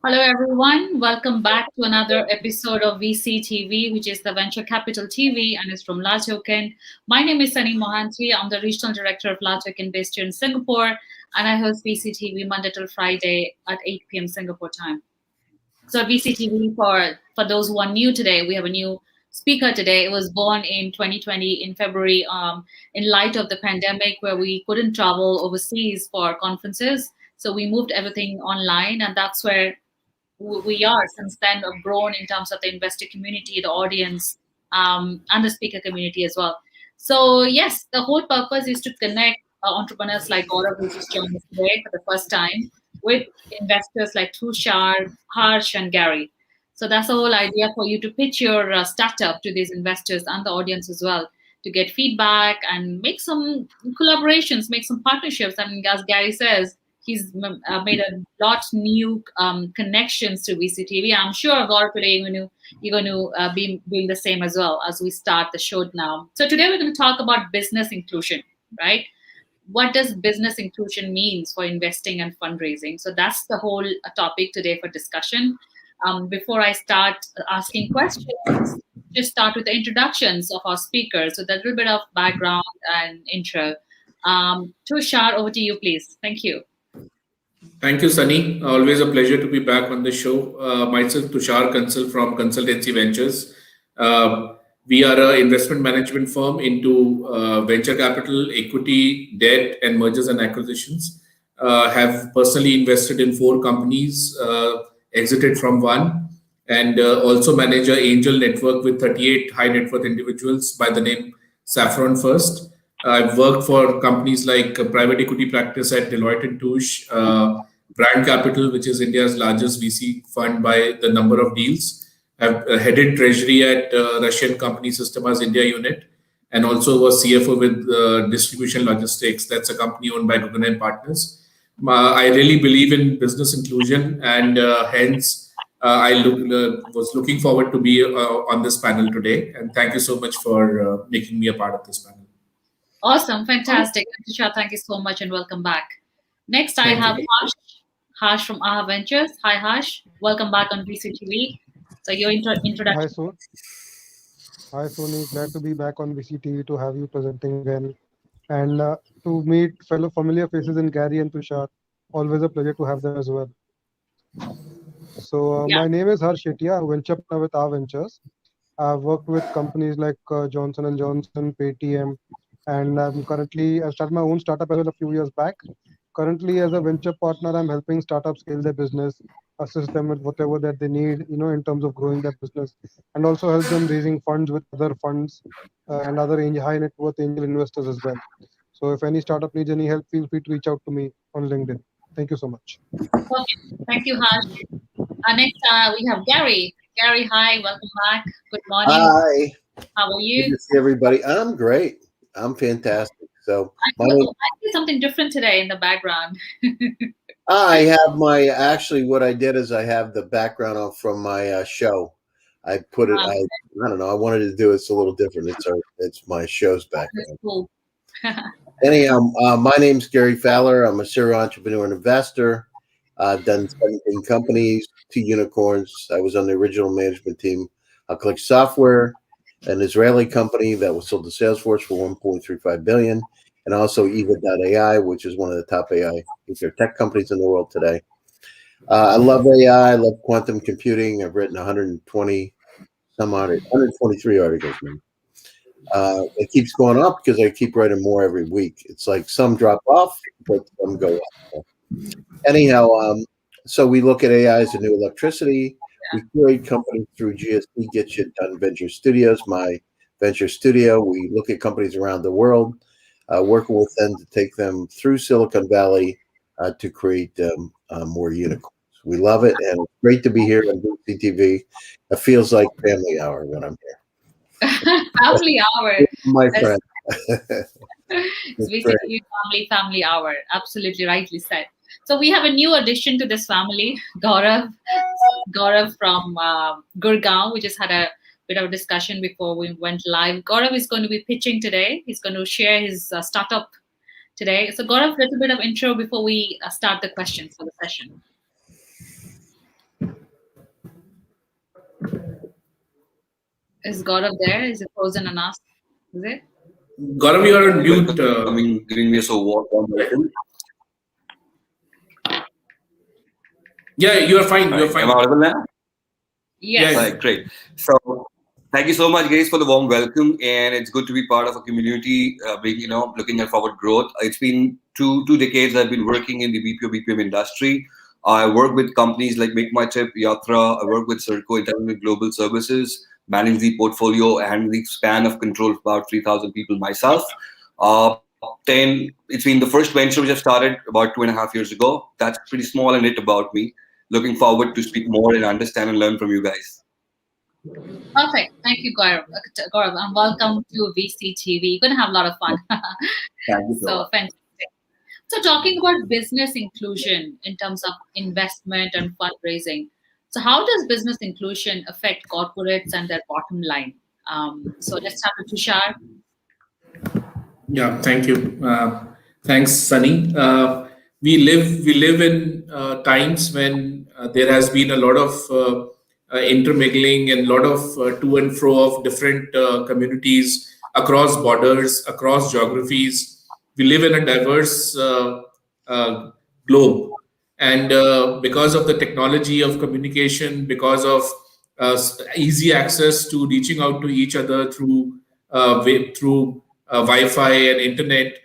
Hello, everyone. Welcome back to another episode of VCTV, which is the Venture Capital TV, and it's from LATOKEN. My name is Sunny Mohanty. I'm the Regional Director of LATOKEN based here in Singapore, and I host VCTV Monday till Friday at 8 p.m. Singapore time. So VCTV, for those who are new today, we have a new speaker today. It was born in 2020 in February, in light of the pandemic, where we couldn't travel overseas for conferences. So we moved everything online, and that's where we are since then have grown in terms of the investor community, the audience, and the speaker community as well. So yes, the whole purpose is to connect entrepreneurs like Gaurav, who just joined us today for the first time, with investors like Tushar, Harsh, and Gary. So that's the whole idea for you to pitch your startup to these investors and the audience as well, to get feedback and make some collaborations, make some partnerships. And as Gary says, he's made a lot new connections to VCTV. I'm sure God today you're going to be doing the same as well as we start the show now. So today we're going to talk about business inclusion, right? What does business inclusion means for investing and fundraising? So that's the whole topic today for discussion. Before I start asking questions, just start with the introductions of our speakers. So that little bit of background and intro. Tushar, over to you, please. Thank you. Thank you, Sunny. Always a pleasure to be back on the show. Myself, Tushar Kansal from Consultancy Ventures. We are an investment management firm into venture capital, equity, debt, and mergers and acquisitions. Have personally invested in 4 companies, exited from one, and also manage an angel network with 38 high net worth individuals by the name Saffron First. I've worked for companies like private equity practice at Deloitte and Touche, Brand Capital, which is India's largest VC fund by the number of deals. I've headed treasury at Russian company Systema's India unit, and also was CFO with Distribution Logistics. That's a company owned by Guggenheim Partners. I really believe in business inclusion, and hence was looking forward to be on this panel today. And thank you so much for making me a part of this panel. Awesome, fantastic. Tisha, thank you so much and welcome back. Next, I Thank have you. Harsh from AHA Ventures. Hi, Harsh. Welcome back on VCTV. So, your Hi, introduction. Hi, Sony. Glad to be back on VCTV to have you presenting again and to meet fellow familiar faces in Gary and Tushar. Always a pleasure to have them as well. So, Yeah. my name is Harsh Shetia, venture partner with our Ventures. I've worked with companies like Johnson and Johnson, Paytm, and I started my own startup as well a few years back. Currently, as a venture partner, I'm helping startups scale their business, assist them with whatever that they need, in terms of growing their business, and also help them raising funds with other funds and other high net worth angel investors as well. So, if any startup needs any help, feel free to reach out to me on LinkedIn. Thank you so much. Okay. Thank you, Harsh. Next, we have Gary. Gary, hi. Welcome back. Good morning. Hi, How are good you? to see everybody. I'm great. I'm fantastic. So my name, I see something different today in the background. I have my actually what I did is I have the background on from my show. I put it. Um, I don't know. I wanted to do it's a little different. It's my show's that's background. cool. Anyhow, my name's Gary Fowler. I'm a serial entrepreneur and investor. I've done 17 companies, 2 unicorns. I was on the original management team. Click Software, an Israeli company that was sold to Salesforce for 1.35 billion, and also Eva.ai, which is one of the top AI tech companies in the world today. I love AI. I love quantum computing. I've written 123 articles now. It keeps going up because I keep writing more every week. It's like some drop off, but some go up. Anyhow, so we look at AI as a new electricity. We create companies through GSD, Get Shit Done Venture Studios, my venture studio. We look at companies around the world, working with them to take them through Silicon Valley to create more unicorns. We love it, and it's great to be here on CTV. It feels like family hour when I'm here. Family hour. My That's friend. It's basically family hour. Absolutely rightly said. So we have a new addition to this family, Gaurav. Gaurav from Gurgaon. We just had a bit of a discussion before we went live. Gaurav is going to be pitching today. He's going to share his startup today. So Gaurav, a little bit of intro before we start the questions for the session. Is Gaurav there? Is it frozen on us? Is it? Gaurav, you are on mute. Welcoming, giving me so warm welcome. Yeah, you are fine. You are Right. Am I fine. audible now? Yeah, Yes. yeah. Right, great. So thank you so much, guys, for the warm welcome, and it's good to be part of a community. Being, looking at forward growth. It's been two decades I've been working in the BPO BPM industry. I work with companies like Make My Trip, Yatra. I work with Circo Intelligent Global Services, manage the portfolio and the span of control of about 3,000 people myself. Then it's been the first venture which I started about 2.5 years ago. That's pretty small and it about me. Looking forward to speak more and understand and learn from you guys. Perfect. Thank you, Gaurav. Gaurav, and welcome to VCTV. You're going to have a lot of fun. Thank you so So, much. fantastic. So, talking about business inclusion in terms of investment and fundraising. So, how does business inclusion affect corporates and their bottom line? So, let's start with Tushar. Yeah, thank you. Thanks, Sunny. We live in times when there has been a lot of intermingling and a lot of to and fro of different communities across borders, across geographies. We live in a diverse uh, globe, and because of the technology of communication, because of easy access to reaching out to each other through Wi-Fi and internet,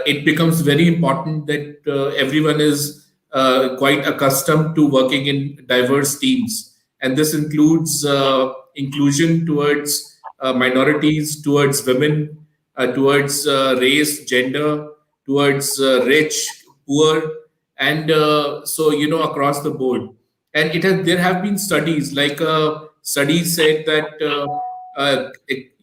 it becomes very important that everyone is quite accustomed to working in diverse teams, and this includes inclusion towards minorities, towards women, towards race, gender, towards rich, poor, and so across the board. And there have been studies like studies said that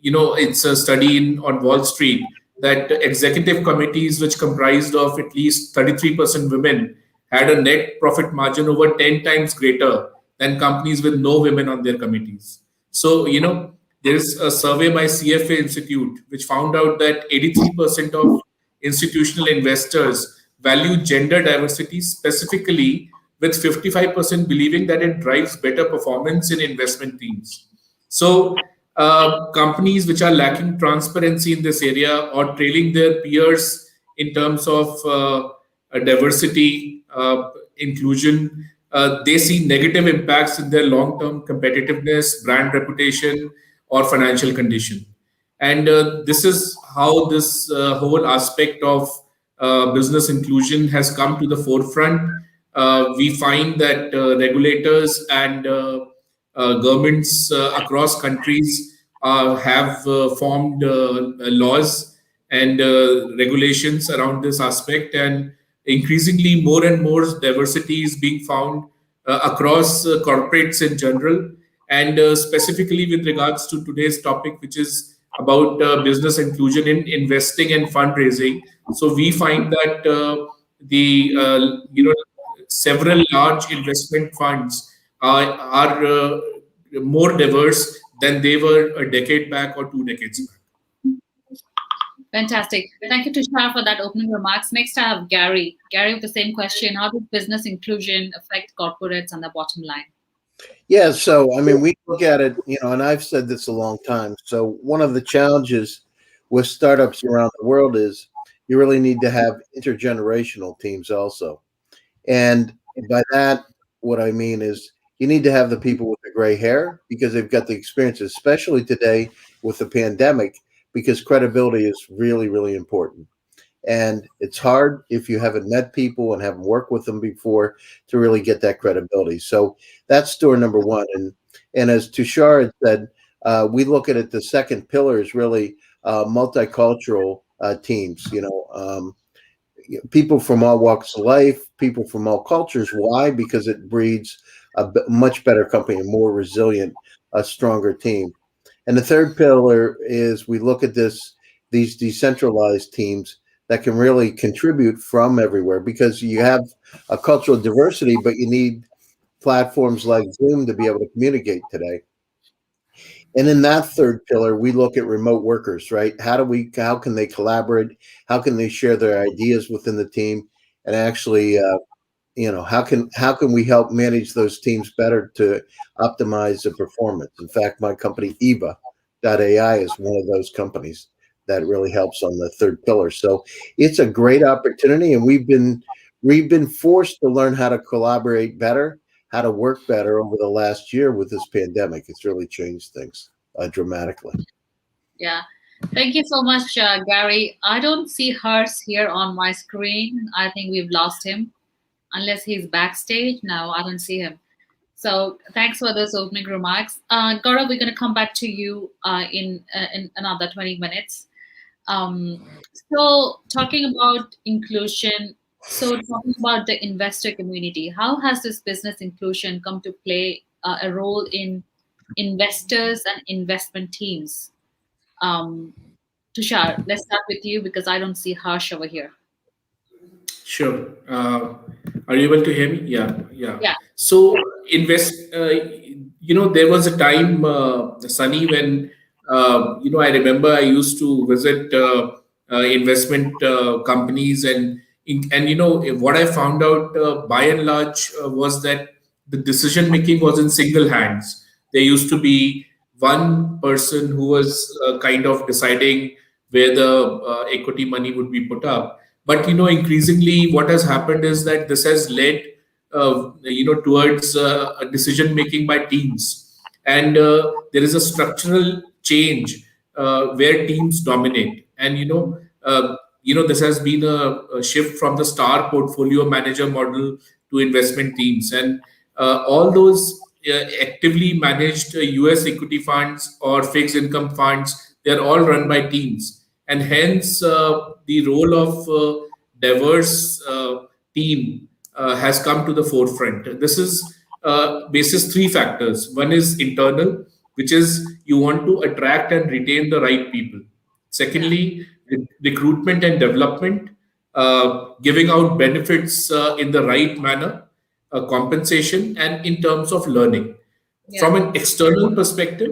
it's a study on Wall Street that executive committees which comprised of at least 33% women had a net profit margin over 10 times greater than companies with no women on their committees. So there's a survey by CFA Institute which found out that 83% of institutional investors value gender diversity specifically, with 55% believing that it drives better performance in investment teams. So, companies which are lacking transparency in this area or trailing their peers in terms of diversity, inclusion, they see negative impacts in their long term competitiveness, brand reputation, or financial condition. And this is how this whole aspect of business inclusion has come to the forefront. We find that regulators and governments across countries have formed laws and regulations around this aspect, and increasingly more and more diversity is being found across corporates in general, and specifically with regards to today's topic, which is about business inclusion in investing and fundraising. So we find that the several large investment funds are more diverse than they were a decade back or 2 decades back. Fantastic. Thank you, Tushar, for that opening remarks. Next, I have Gary. Gary, with the same question: how does business inclusion affect corporates and the bottom line? Yeah, so I mean, we look at it, and I've said this a long time. So one of the challenges with startups around the world is you really need to have intergenerational teams also. And by that, what I mean is you need to have the people with the gray hair because they've got the experience, especially today with the pandemic, because credibility is really, really important. And it's hard if you haven't met people and haven't worked with them before to really get that credibility. So that's door number one. And as Tushar had said, we look at it. The second pillar is really multicultural teams. People from all walks of life, people from all cultures. Why? Because it breeds a much better company, a more resilient, a stronger team. And the third pillar is we look at these decentralized teams that can really contribute from everywhere, because you have a cultural diversity, but you need platforms like Zoom to be able to communicate today. And in that third pillar, we look at remote workers, right? How can they collaborate? How can they share their ideas within the team? And actually, how can we help manage those teams better to optimize the performance? In fact, my company, EVA, AI is one of those companies that really helps on the third pillar. So it's a great opportunity, and we've been forced to learn how to collaborate better, how to work better over the last year with this pandemic. It's really changed things dramatically. Yeah. Thank you so much, Gary. I don't see Hers here on my screen. I think we've lost him, unless he's backstage. No, I don't see him. So thanks for those opening remarks. Gaurav, we're going to come back to you in another 20 minutes. So talking about inclusion, so talking about the investor community, how has this business inclusion come to play a role in investors and investment teams? Tushar, let's start with you because I don't see Harsh over here. Sure. Are you able to hear me? Yeah, yeah. Yeah. So there was a time, Sunny, when I remember I used to visit investment companies, and what I found out by and large was that the decision making was in single hands. There used to be one person who was kind of deciding where the equity money would be put up. But increasingly, what has happened is that this has led, towards a decision making by teams, and there is a structural change where teams dominate. And this has been a shift from the star portfolio manager model to investment teams, and all those actively managed U.S. equity funds or fixed income funds, they are all run by teams, and hence the role of diverse team has come to the forefront. This is basis three factors. One is internal, which is you want to attract and retain the right people. Secondly, recruitment and development, giving out benefits in the right manner, compensation, and in terms of learning. From an external perspective,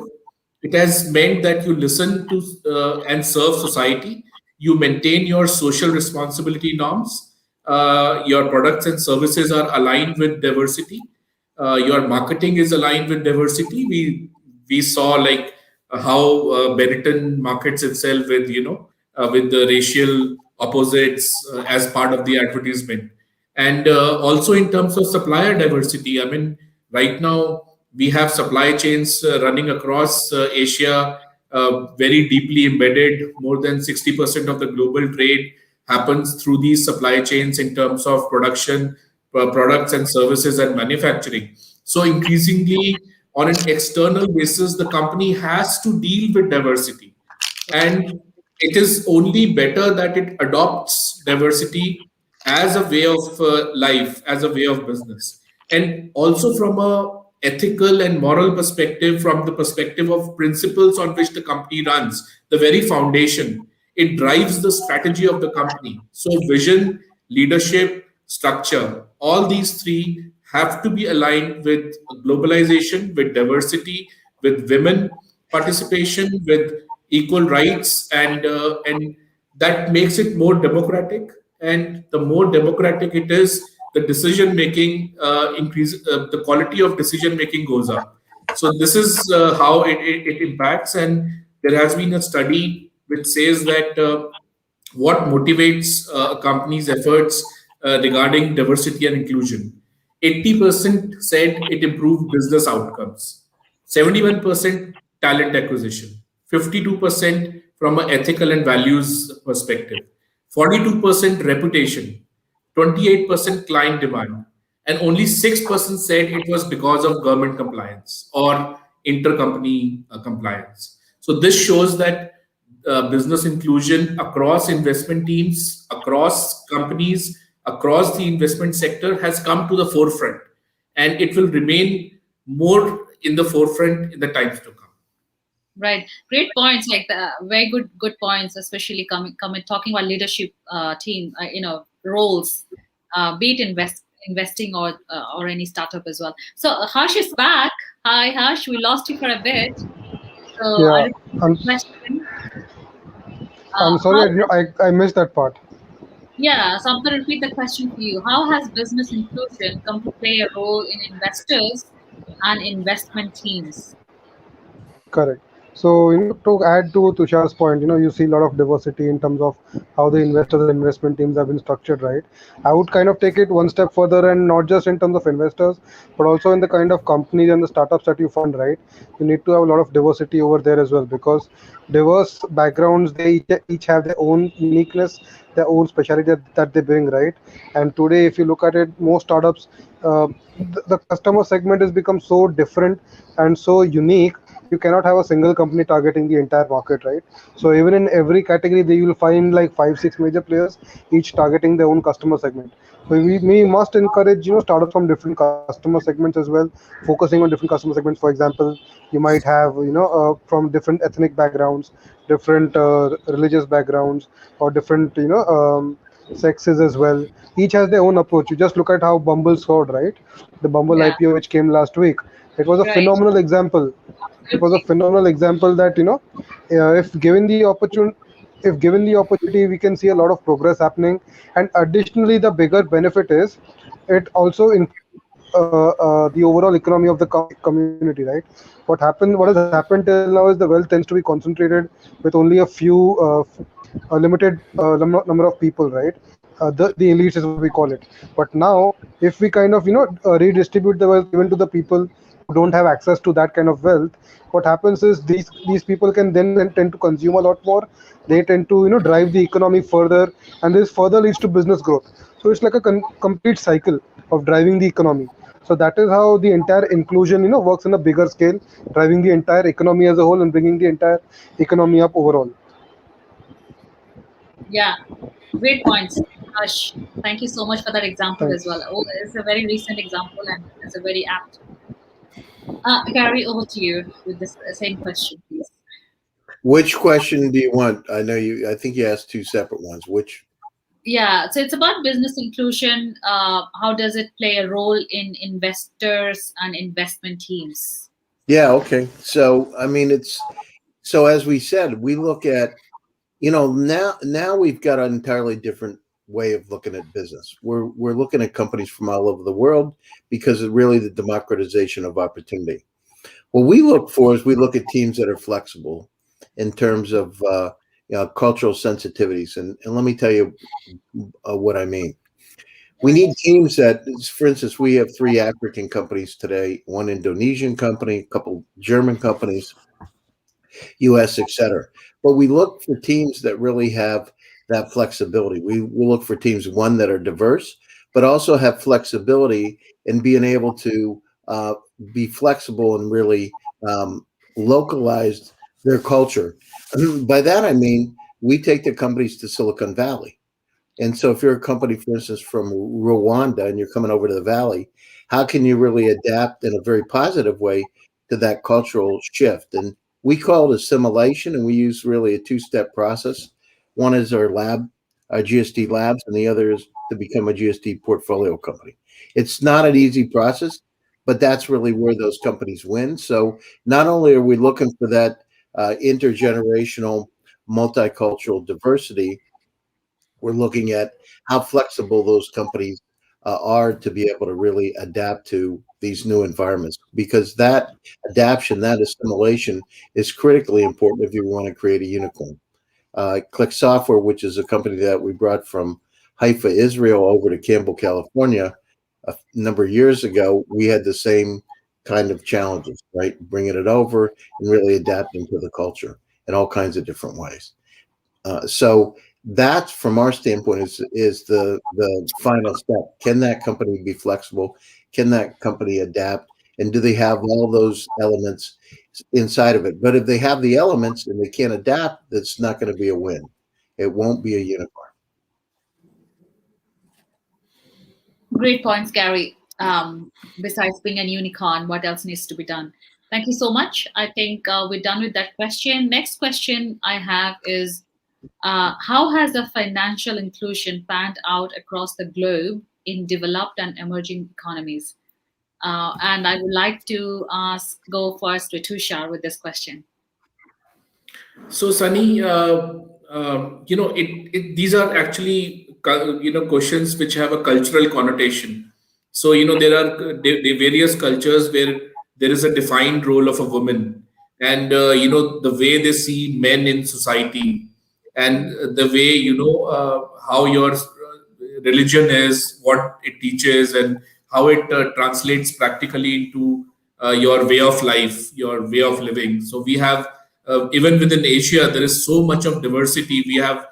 it has meant that you listen to and serve society, you maintain your social responsibility norms, your products and services are aligned with diversity, your marketing is aligned with diversity. We saw like how Benetton markets itself with with the racial opposites as part of the advertisement, and also in terms of supplier diversity. I mean, right now we have supply chains running across Asia, very deeply embedded. More than 60% of the global trade happens through these supply chains in terms of production, products and services, and manufacturing. So increasingly, on an external basis, the company has to deal with diversity, and it is only better that it adopts diversity as a way of life, as a way of business, and also from a ethical and moral perspective, from the perspective of principles on which the company runs, the very foundation. It drives the strategy of the company. So vision, leadership, structure, all these three have to be aligned with globalization, with diversity, with women participation, with equal rights, and that makes it more democratic. And the more democratic it is, the decision making increase, the quality of decision making goes up. So this is how it impacts. And there has been a study which says that what motivates a company's efforts regarding diversity and inclusion. 80% said it improved business outcomes, 71% talent acquisition, 52% from an ethical and values perspective, 42% reputation, 28% client demand, and only 6% said it was because of government compliance or intercompany compliance. So this shows that business inclusion across investment teams, across companies, across the investment sector has come to the forefront, and it will remain more in the forefront in the times to come. Right, great points. Like very good points, especially coming talking about leadership team, roles, be it investing or any startup as well. So Harsh is back. Hi, Harsh. We lost you for a bit. So I Yeah, repeat I'm the question. I'm sorry, I missed that part. Yeah, so I'm going to repeat the question for you. How has business inclusion come to play a role in investors and investment teams? Correct. So, to add to Tushar's point, you see a lot of diversity in terms of how the investors and investment teams have been structured, right? I would kind of take it one step further, and not just in terms of investors, but also in the kind of companies and the startups that you fund, right? You need to have a lot of diversity over there as well, because diverse backgrounds, they each have their own uniqueness, their own specialty that they bring, right? And today, if you look at it, most startups, the customer segment has become so different and so unique. You cannot have a single company targeting the entire market, right? So even in every category, they will find like five, six major players, each targeting their own customer segment. So we must encourage startups from different customer segments as well, focusing on different customer segments. For example, you might have from different ethnic backgrounds, different religious backgrounds, or different sexes as well. Each has their own approach. You just look at how Bumble scored, right? The Bumble Yeah, IPO which came last week. It was a right. phenomenal example. It was a Absolutely. phenomenal example that if given the opportunity, we can see a lot of progress happening. And additionally, the bigger benefit is it also improves the overall economy of the community, right? What has happened till now is the wealth tends to be concentrated with only a few a limited number of people, right? The elites is what we call it. But now, if we kind of redistribute the wealth even to the people who don't have access to that kind of wealth, what happens is these people can then tend to consume a lot more. They tend to drive the economy further, and this further leads to business growth. So it's like a complete cycle of driving the economy. So that is how the entire inclusion works in a bigger scale, driving the entire economy as a whole and bringing the entire economy up overall. Yeah, great points, Harsh. Thank you so much for that example as well. Thanks. Oh, it's a very recent example and it's a very apt. Gary, over to you with this same question, please. Which question do you want? I know you. I think you asked two separate ones. Which? Yeah, so it's about business inclusion. How does it play a role in investors and investment teams? Yeah. Okay. So I mean, it's so as we said, we look at now we've got an entirely different way of looking at business. We're looking at companies from all over the world because of really the democratization of opportunity. What we look for is we look at teams that are flexible in terms of cultural sensitivities, and let me tell you what I mean. We need teams that, for instance, we have three African companies today, one Indonesian company, a couple German companies, US, et cetera. But we look for teams that really have that flexibility. We look for teams, one, that are diverse, but also have flexibility in being able to be flexible and really localize their culture. By that, I mean, we take the companies to Silicon Valley. And so if you're a company, for instance, from Rwanda and you're coming over to the Valley, how can you really adapt in a very positive way to that cultural shift? And we call it assimilation, and we use really a two-step process. One is our lab, our GSD labs, and the other is to become a GSD portfolio company. It's not an easy process, but that's really where those companies win. So not only are we looking for that intergenerational, multicultural diversity, we're looking at how flexible those companies are to be able to really adapt to these new environments, because that adaptation, that assimilation is critically important if you want to create a unicorn. Click Software, which is a company that we brought from Haifa, Israel, over to Campbell, California, a number of years ago, we had the same kind of challenges, right? Bringing it over and really adapting to the culture in all kinds of different ways. So that, from our standpoint, is the final step. Can that company be flexible? Can that company adapt? And do they have all those elements inside of it? But if they have the elements and they can't adapt, that's not going to be a win. It won't be a unicorn. Great points, Gary. Besides being a unicorn, what else needs to be done? Thank you so much. I think we're done with that question. Next question I have is how has the financial inclusion panned out across the globe in developed and emerging economies? And I would like to go first to Tushar with this question. So, Sunny, these are actually questions which have a cultural connotation. So, there are various cultures where there is a defined role of a woman, and the way they see men in society, and the way how your religion is, what it teaches, and how it translates practically into your way of life, your way of living. So we have, even within Asia, there is so much of diversity. We have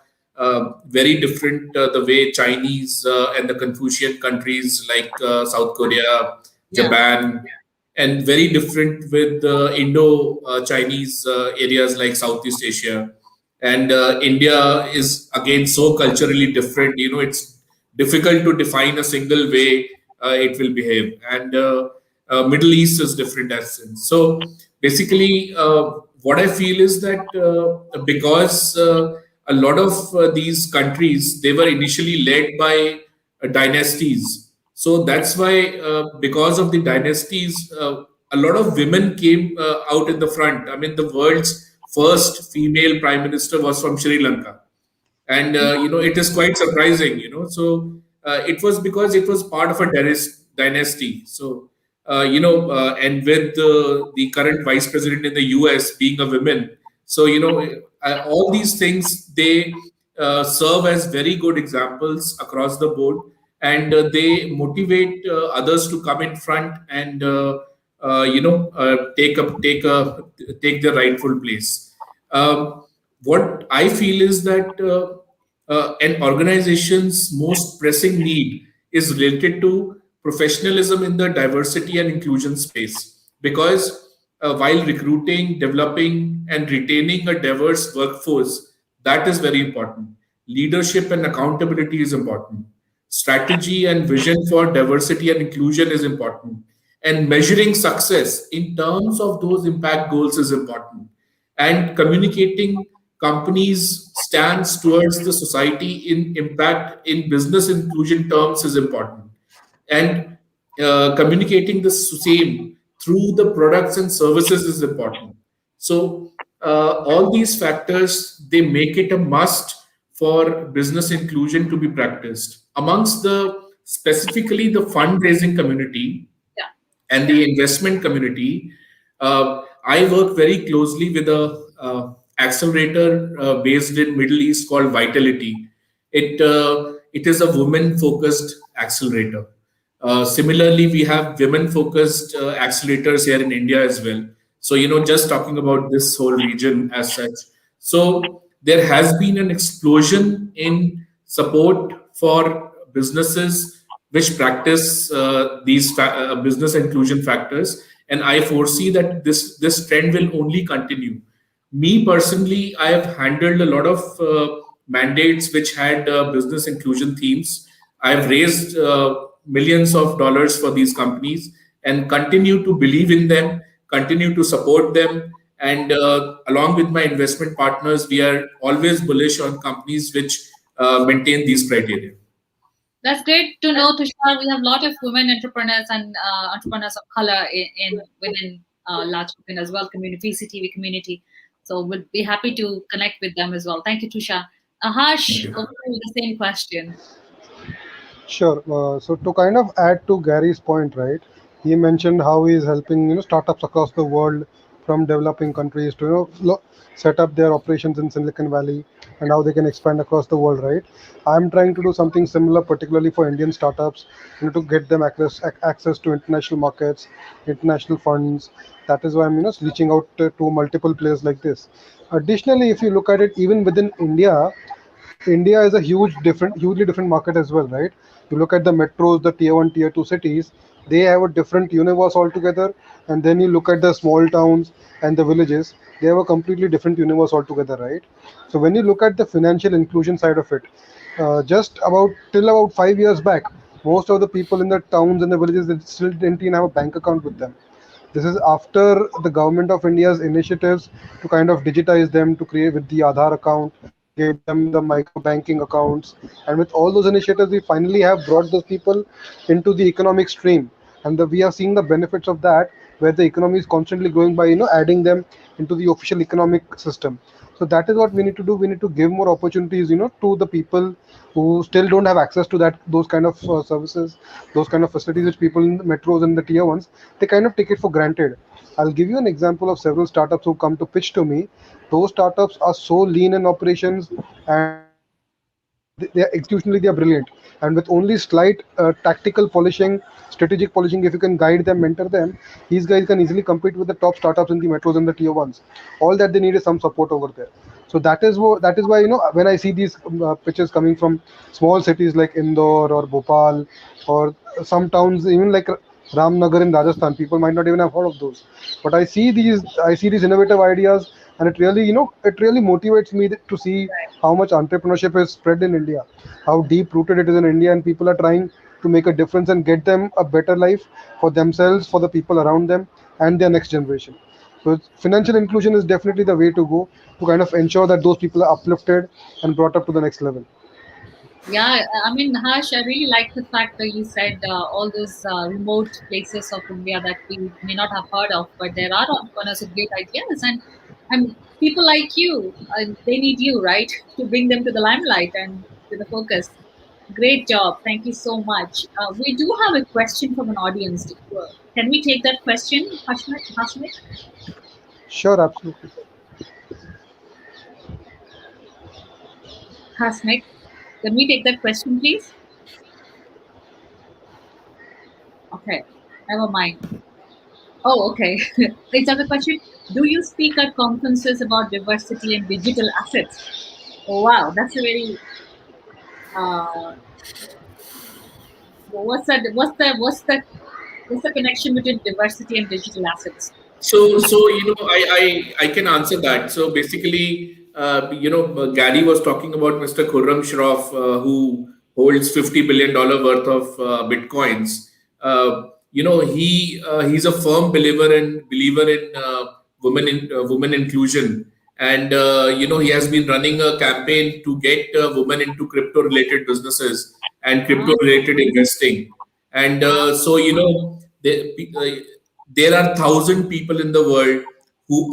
very different, the way Chinese and the Confucian countries like South Korea, Yeah. Japan, and very different with the Indo-Chinese areas like Southeast Asia. And India is again so culturally different. It's difficult to define a single way it will behave. And Middle East is different as sense. So basically, what I feel is that because a lot of these countries, they were initially led by dynasties. So that's why, because of the dynasties, a lot of women came out in the front. I mean, the world's first female prime minister was from Sri Lanka, and it is quite surprising. So it was because it was part of a dynasty. So and with the current vice president in the US being a woman, so all these things, they serve as very good examples across the board, and they motivate others to come in front and take the rightful place. What I feel is that an organization's most pressing need is related to professionalism in the diversity and inclusion space. Because while recruiting, developing, and retaining a diverse workforce, that is very important. Leadership and accountability is important. Strategy and vision for diversity and inclusion is important. And measuring success in terms of those impact goals is important. And communicating companies' stance towards the society in impact in business inclusion terms is important. And communicating the same through the products and services is important. So all these factors, they make it a must for business inclusion to be practiced amongst the, specifically the fundraising community Yeah. and the investment community. I work very closely with a accelerator based in Middle East called Vitality. It is a women focused accelerator. Similarly, we have women focused accelerators here in India as well. So just talking about this whole region as such. So there has been an explosion in support for businesses which practice these business inclusion factors, and I foresee that this trend will only continue. Me personally, I have handled a lot of mandates which had business inclusion themes. I've raised millions of dollars for these companies and continue to believe in them, continue to support them. And along with my investment partners, we are always bullish on companies which maintain these criteria. That's great to know, Tushar. We have a lot of women entrepreneurs and entrepreneurs of color in within LATOKEN as well, community VCTV community. So we'll be happy to connect with them as well. Thank you, Tushar. Thank Harsh, you. over to the same question. Sure. So to kind of add to Gary's point, right? He mentioned how he is helping startups across the world, from developing countries to set up their operations in Silicon Valley, and how they can expand across the world, right? I'm trying to do something similar, particularly for Indian startups, to get them access to international markets, international funds. That is why I'm reaching out to multiple players like this. Additionally, if you look at it, even within India, India is a hugely different market as well, right? You look at the metros, the tier one, tier two cities, they have a different universe altogether. And then you look at the small towns and the villages, they have a completely different universe altogether, right? So when you look at the financial inclusion side of it, just about till about 5 years back, most of the people in the towns and the villages, they still didn't even have a bank account with them. This is after the government of India's initiatives to kind of digitize them, to create with the Aadhaar account, give them the micro banking accounts. And with all those initiatives, we finally have brought those people into the economic stream. and we are seeing the benefits of that, where the economy is constantly growing by adding them into the official economic system. So that is what we need to do. We need to give more opportunities, to the people who still don't have access to that, those kind of services, those kind of facilities which people in the metros and the tier ones, they kind of take it for granted. I'll give you an example of several startups who come to pitch to me. Those startups are so lean in operations, and they are executionally they are brilliant. And with only slight tactical polishing, strategic polishing, if you can guide them, mentor them, these guys can easily compete with the top startups in the metros and the tier ones. All that they need is some support over there. So that is why when I see these pitches coming from small cities like Indore or Bhopal, or some towns even like Ramnagar in Rajasthan, people might not even have heard of those. But I see these innovative ideas, and it really motivates me to see how much entrepreneurship is spread in India, how deep rooted it is in India, and people are trying to make a difference and get them a better life for themselves, for the people around them, and their next generation. So financial inclusion is definitely the way to go to kind of ensure that those people are uplifted and brought up to the next level. Yeah, I mean, Harsh, I really like the fact that you said all those remote places of India that we may not have heard of, but there are entrepreneurs with great ideas, and people like you, they need you, right, to bring them to the limelight and to the focus. Great job. Thank you so much. We do have a question from an audience. Can we take that question, Hashmit? Sure, absolutely. Hashmit, can we take that question, please? Okay, never mind. Oh, okay. Is that the question? Do you speak at conferences about diversity and digital assets? Oh, wow, that's a very uh, what's that? What's the connection between diversity and digital assets? So I can answer that. So basically, Gary was talking about Mr. Khurram Shroff, who holds $50 billion worth of bitcoins. He's a firm believer in women inclusion, and he has been running a campaign to get women into crypto related businesses and Ah, crypto related investing. And ah, there are 1,000 people in the world who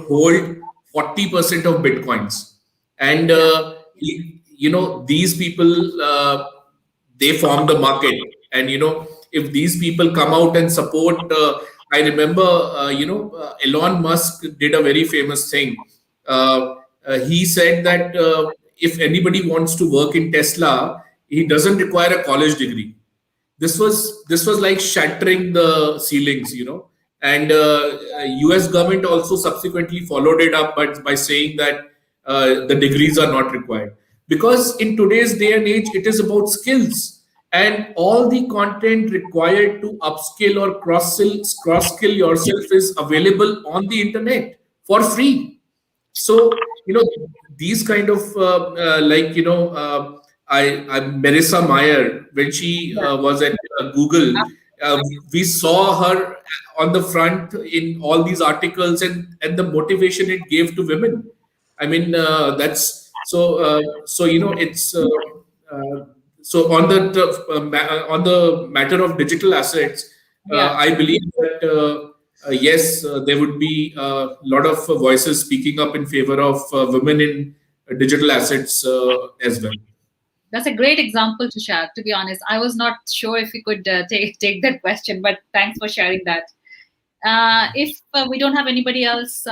hold 40% of bitcoins, and yeah. these people, they form the market. And if these people come out and support, I remember Elon Musk did a very famous thing. He said that if anybody wants to work in Tesla, he doesn't require a college degree. This was like shattering the ceilings. And US government also subsequently followed it up by saying that the degrees are not required, because in today's day and age it is about skills, and all the content required to upskill or cross skill yourself is available on the internet for free. So these kind of I Marissa Mayer, when she Yeah. was at Google, uh, we saw her on the front in all these articles, and the motivation it gave to women. I mean, that's so it's uh, so on the matter of digital assets. Yeah. I believe that yes, there would be a lot of voices speaking up in favor of women in digital assets as well. That's a great example to share. To be honest, I was not sure if we could take that question, but thanks for sharing that. If we don't have anybody else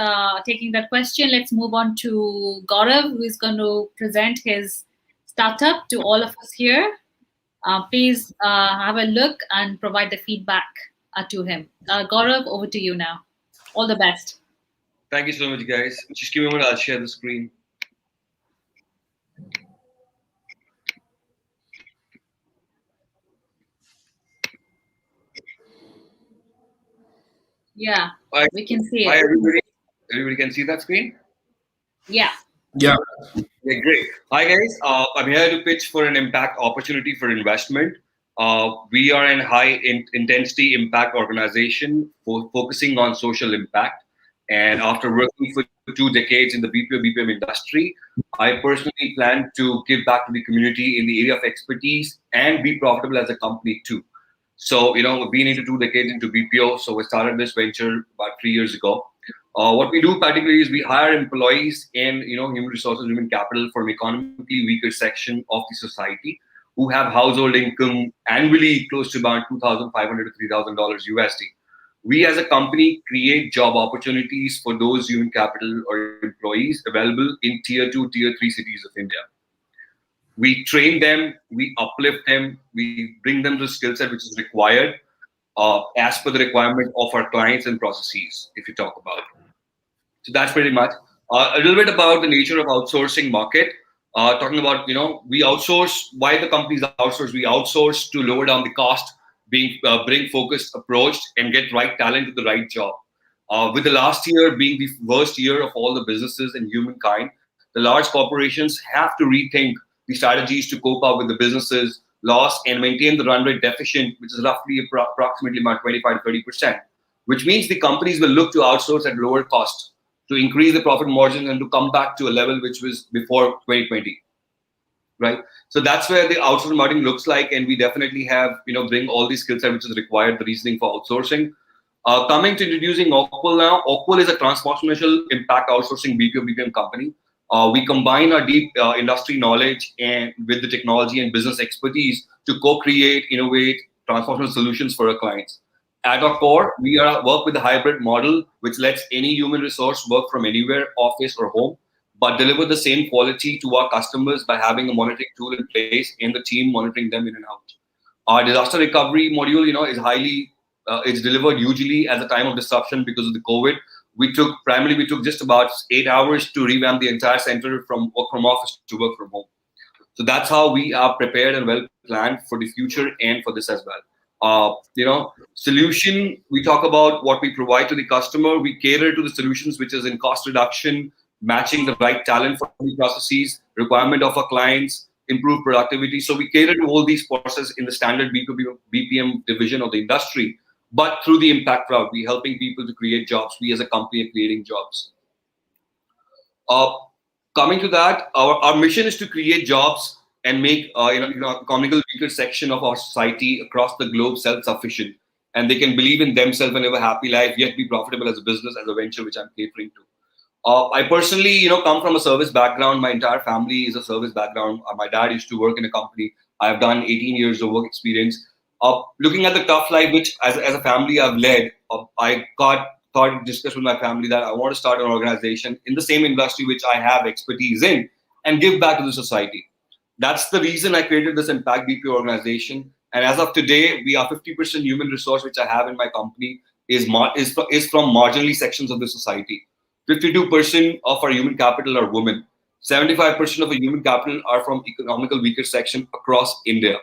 taking that question, let's move on to Gaurav, who is going to present his startup to all of us here. Please have a look and provide the feedback to him. Gaurav, over to you now. All the best. Thank you so much, guys. Just give me a moment. I'll share the screen. Yeah, Hi, we can see hi it. everybody. Everybody can see that screen? Yeah. Yeah. Yeah, great. Hi, guys. I'm here to pitch for an impact opportunity for investment. We are an intensity impact organization focusing on social impact. And after working for 2 decades in the BPM industry, I personally plan to give back to the community in the area of expertise and be profitable as a company too. So, we've been into 2 decades into BPO. So we started this venture about 3 years ago. What we do particularly is we hire employees and, human resources, human capital from economically weaker section of the society who have household income annually close to about 2,500 to $3,000 USD. We as a company create job opportunities for those human capital or employees available in tier 2, tier 3 cities of India. We train them, we uplift them, we bring them the skill set which is required as per the requirement of our clients and processes, if you talk about. So that's pretty much a little bit about the nature of outsourcing market. Talking about, we outsource. Why the companies outsource? We outsource to lower down the cost, bring focused approach, and get right talent to the right job. With the last year being the worst year of all the businesses and humankind, the large corporations have to rethink the strategies to cope up with the businesses loss and maintain the run rate deficit, which is roughly approximately about 25 to 30%, which means the companies will look to outsource at lower cost to increase the profit margin and to come back to a level which was before 2020, right? So that's where the outsourcing marketing looks like, and we definitely have, bring all these skill set which is required, the reasoning for outsourcing. Coming to introducing Oakville now. Oakville is a transformational impact outsourcing BPO BPM company. We combine our deep industry knowledge and with the technology and business expertise to co-create, innovate, transformational solutions for our clients. At our core, we work with a hybrid model, which lets any human resource work from anywhere, office or home, but deliver the same quality to our customers by having a monitoring tool in place and the team monitoring them in and out. Our disaster recovery module, is it's delivered usually at the time of disruption because of the COVID. We took just about 8 hours to revamp the entire center from work from office to work from home. So that's how we are prepared and well planned for the future and for this as well. Solution, we talk about what we provide to the customer. We cater to the solutions, which is in cost reduction, matching the right talent for the processes, requirement of our clients, improve productivity. So we cater to all these processes in the standard BPM division of the industry. But through the impact route, we're helping people to create jobs. We as a company are creating jobs. Coming to that, our mission is to create jobs and make economical weaker section of our society across the globe self-sufficient, and they can believe in themselves and live a happy life, yet be profitable as a business, as a venture, which I'm catering to. I personally, come from a service background. My entire family is a service background. My dad used to work in a company. I've done 18 years of work experience. Looking at the tough life which, as a family, I've led, I discussed with my family that I want to start an organization in the same industry which I have expertise in and give back to the society. That's the reason I created this Impact BPO organization. And as of today, we are 50% human resource which I have in my company is from marginally sections of the society. 52% of our human capital are women. 75% of our human capital are from economical weaker section across India.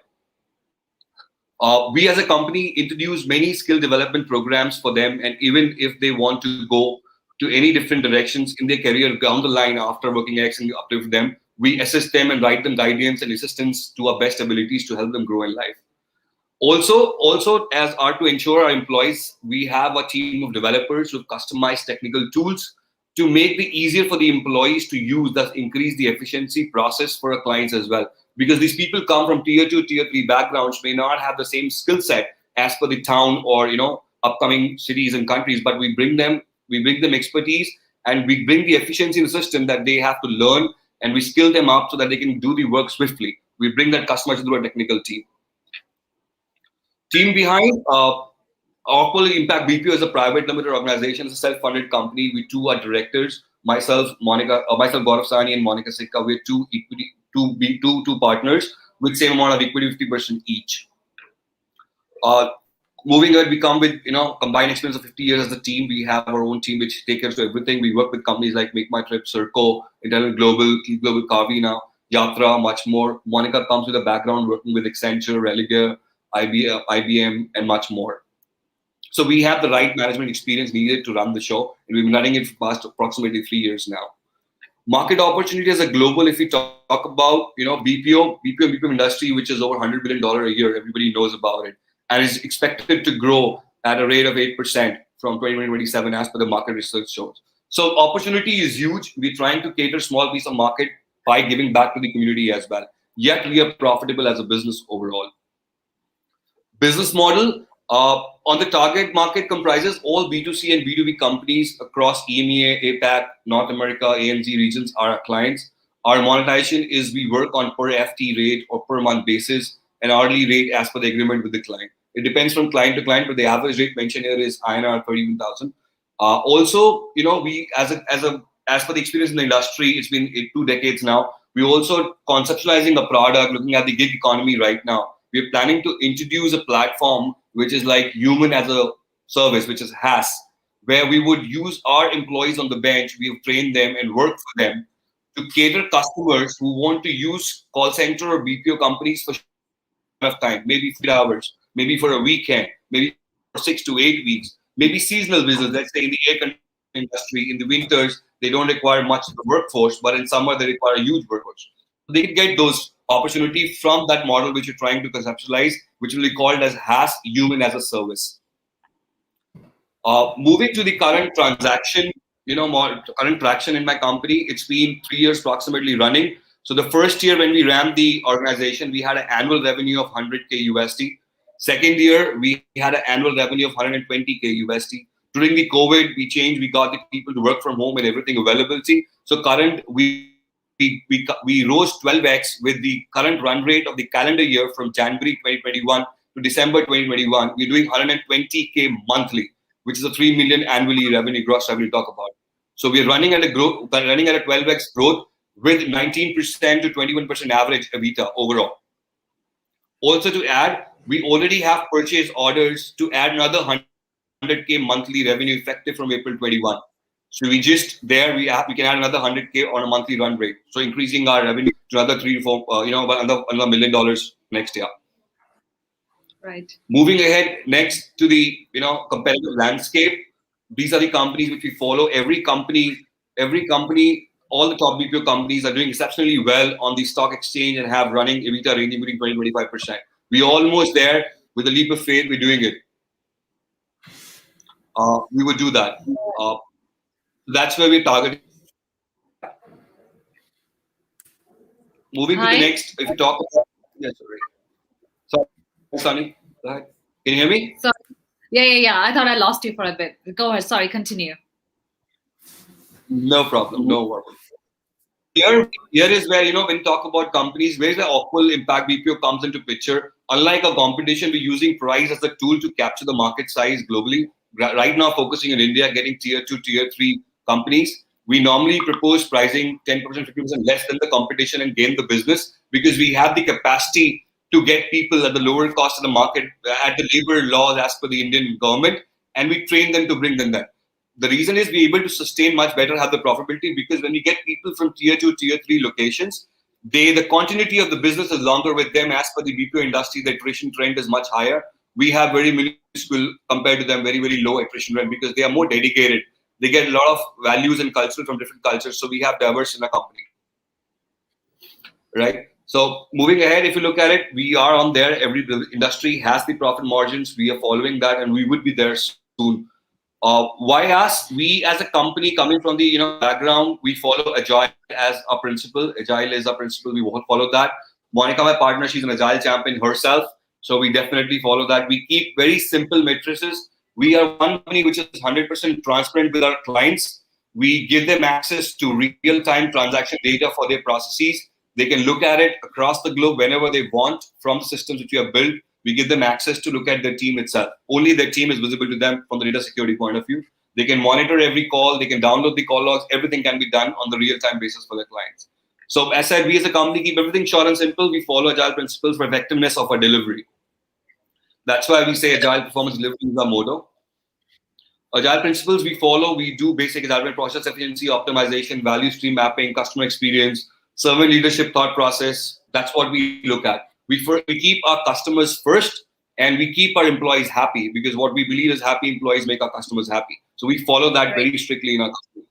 We as a company introduce many skill development programs for them, and even if they want to go to any different directions in their career down the line after working X and uplift them, we assist them and write them guidance and assistance to our best abilities to help them grow in life. Also, as are to ensure our employees, we have a team of developers with customized technical tools to make it easier for the employees to use, thus increase the efficiency process for our clients as well. Because these people come from tier 2, tier 3 backgrounds, may not have the same skill set as per the town or upcoming cities and countries, but we bring them expertise and we bring the efficiency in the system that they have to learn, and we skill them up so that they can do the work swiftly. We bring that customer through a technical team. Team behind Oakville Impact BPO is a private limited organization. It's a self-funded company. We two are directors. Myself, Gaurav Sani, and Monica Sikka. We're two partners with same amount of equity, 50% each. Moving ahead, we come with combined experience of 50 years as a team. We have our own team which takes care of everything. We work with companies like Make My Trip, Circo, Intelligent Global, Global Kavi now, Yatra, much more. Monica comes with a background working with Accenture, Religer, IBM, and much more. So we have the right management experience needed to run the show, and we've been running it for past approximately 3 years now. Market opportunity as a global, if we talk about BPO industry, which is over $100 billion a year, everybody knows about it, and is expected to grow at a rate of 8% from 2027 as per the market research shows. So opportunity is huge. We're trying to cater small piece of market by giving back to the community as well. Yet we are profitable as a business overall. Business model on the target market comprises all B2C and B2B companies across EMEA, APAC, North America, ANZ regions are our clients. Our monetization is we work on per FT rate or per month basis, an hourly rate as per the agreement with the client. It depends from client to client, but the average rate mentioned here is INR 31,000. Also, we as per the experience in the industry, it's been 2 decades now. We also conceptualizing a product, looking at the gig economy right now. We're planning to introduce a platform which is like human as a service, which is HaaS, where we would use our employees on the bench. We have trained them and work for them to cater customers who want to use call center or BPO companies for of time, maybe 4 hours, maybe for a weekend, maybe for 6 to 8 weeks, maybe seasonal business. Let's say in the air conditioning industry, in the winters, they don't require much of a workforce, but in summer, they require a huge workforce. They get those opportunity from that model which you're trying to conceptualize, which will be called as HaaS, human as a service. Moving to the current transaction, current traction in my company, it's been 3 years approximately running. So the first year when we ramped the organization, we had an annual revenue of 100K USD. Second year, we had an annual revenue of 120K USD. During the COVID, we changed, we got the people to work from home and everything availability. So current, we rose 12x with the current run rate of the calendar year from January 2021 to December 2021. We're doing 120K monthly, which is a 3 million annually revenue, gross revenue talk about. So we're running at a 12x growth with 19% to 21% average EBITDA overall. Also to add, we already have purchase orders to add another 100K monthly revenue effective from April 21. So we can add another 100K on a monthly run rate. So increasing our revenue to another 3 to 4, about another $1 million next year. Right. Moving ahead next to the competitive landscape. These are the companies which we follow. Every company, all the top BPO companies are doing exceptionally well on the stock exchange and have running EBITDA ranging between 20-25%. We're almost there. With a leap of faith, we're doing it. We would do that. That's where we're targeting. Moving to the next, if you talk about, sorry, Sunny, go ahead. Can you hear me? Sorry. Yeah. I thought I lost you for a bit. Go ahead. Sorry, continue. No problem. No worries. Here is where, when you talk about companies, where the awful impact BPO comes into picture. Unlike a competition, we're using price as a tool to capture the market size globally. Right now, focusing on India, getting tier 2, tier 3 companies. We normally propose pricing 10%, 50% less than the competition and gain the business because we have the capacity to get people at the lower cost of the market, at the labor laws as per the Indian government, and we train them to bring them there. The reason is we're able to sustain much better, have the profitability, because when we get people from tier 2, tier 3 locations, the continuity of the business is longer with them. As per the BPO industry, the attrition trend is much higher. We have very minuscule compared to them, very, very low attrition rate because they are more dedicated. They get a lot of values and culture from different cultures. So we have diverse in the company. Right? So moving ahead, if you look at it, we are on there. Every industry has the profit margins. We are following that and we would be there soon. Why us? We as a company coming from the background, we follow Agile as our principle. Agile is our principle. We won't follow that. Monica, my partner, she's an Agile champion herself. So we definitely follow that. We keep very simple matrices. We are one company which is 100% transparent with our clients. We give them access to real-time transaction data for their processes. They can look at it across the globe whenever they want from systems which we have built. We give them access to look at their team itself. Only their team is visible to them from the data security point of view. They can monitor every call. They can download the call logs. Everything can be done on the real-time basis for their clients. So as I said, we as a company keep everything short and simple. We follow Agile principles for effectiveness of our delivery. That's why we say Agile performance delivery is our motto. Agile principles we follow. We do basic Agile process efficiency, optimization, value stream mapping, customer experience, servant leadership thought process. That's what we look at. We keep our customers first and we keep our employees happy because what we believe is happy employees make our customers happy. So we follow that very strictly in our company.